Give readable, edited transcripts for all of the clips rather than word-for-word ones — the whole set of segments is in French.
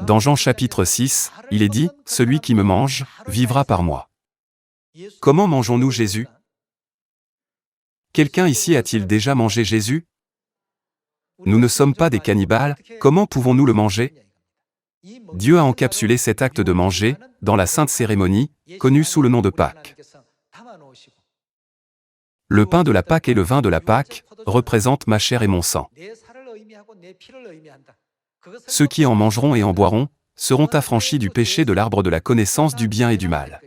Dans Jean chapitre 6, il est dit, « Celui qui me mange, vivra par moi ». Comment mangeons-nous Jésus? Quelqu'un ici a-t-il déjà mangé Jésus? Nous ne sommes pas des cannibales, comment pouvons-nous le manger? Dieu a encapsulé cet acte de manger dans la sainte cérémonie, connue sous le nom de Pâques. Le pain de la Pâque et le vin de la Pâque représentent ma chair et mon sang. Ceux qui en mangeront et en boiront seront affranchis du péché de l'arbre de la connaissance du bien et du mal.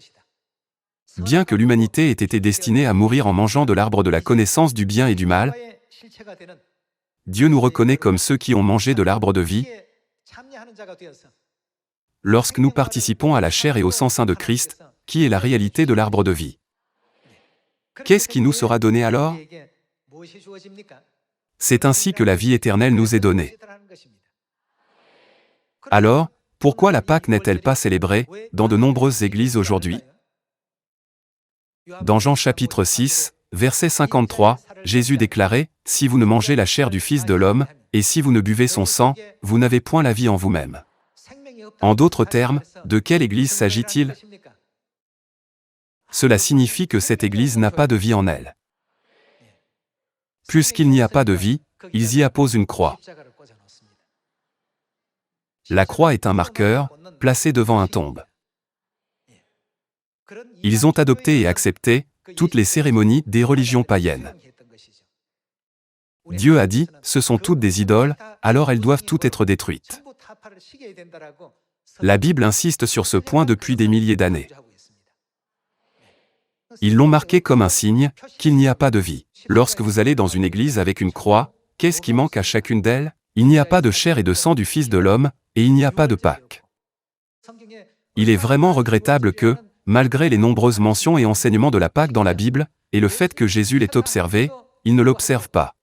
Bien que l'humanité ait été destinée à mourir en mangeant de l'arbre de la connaissance du bien et du mal, Dieu nous reconnaît comme ceux qui ont mangé de l'arbre de vie, lorsque nous participons à la chair et au sang saint de Christ, qui est la réalité de l'arbre de vie. Qu'est-ce qui nous sera donné alors? C'est ainsi que la vie éternelle nous est donnée. Alors, pourquoi la Pâque n'est-elle pas célébrée dans de nombreuses églises aujourd'hui? Dans Jean chapitre 6, verset 53, Jésus déclarait, « Si vous ne mangez la chair du Fils de l'homme, et si vous ne buvez son sang, vous n'avez point la vie en vous-même. » En d'autres termes, de quelle église s'agit-il? Cela signifie que cette église n'a pas de vie en elle. Puisqu'il n'y a pas de vie, ils y apposent une croix. La croix est un marqueur, placé devant un tombe. Ils ont adopté et accepté toutes les cérémonies des religions païennes. Dieu a dit, ce sont toutes des idoles, alors elles doivent toutes être détruites. La Bible insiste sur ce point depuis des milliers d'années. Ils l'ont marqué comme un signe qu'il n'y a pas de vie. Lorsque vous allez dans une église avec une croix, qu'est-ce qui manque à chacune d'elles? Il n'y a pas de chair et de sang du Fils de l'homme, et il n'y a pas de Pâques. Il est vraiment regrettable que, malgré les nombreuses mentions et enseignements de la Pâque dans la Bible, et le fait que Jésus l'ait observé, ils ne l'observent pas.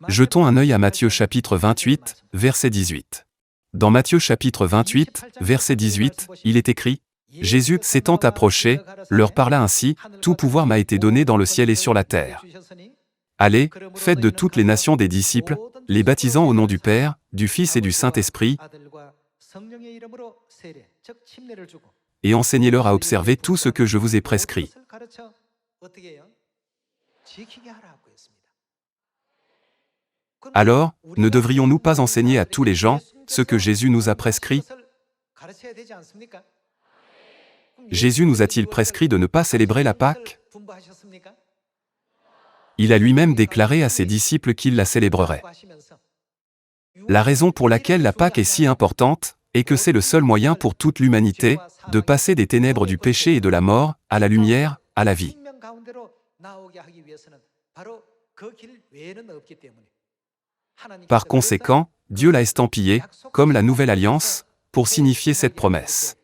Jetons un œil à Matthieu chapitre 28, verset 18. Dans Matthieu chapitre 28, verset 18, il est écrit, « Jésus, s'étant approché, leur parla ainsi, « Tout pouvoir m'a été donné dans le ciel et sur la terre. Allez, faites de toutes les nations des disciples, les baptisant au nom du Père, du Fils et du Saint-Esprit, et enseignez-leur à observer tout ce que je vous ai prescrit. » Alors, ne devrions-nous pas enseigner à tous les gens ce que Jésus nous a prescrit? Jésus nous a-t-il prescrit de ne pas célébrer la Pâque? Il a lui-même déclaré à ses disciples qu'il la célébrerait. La raison pour laquelle la Pâque est si importante est que c'est le seul moyen pour toute l'humanité de passer des ténèbres du péché et de la mort à la lumière, à la vie. Par conséquent, Dieu l'a estampillé comme la nouvelle alliance pour signifier cette promesse.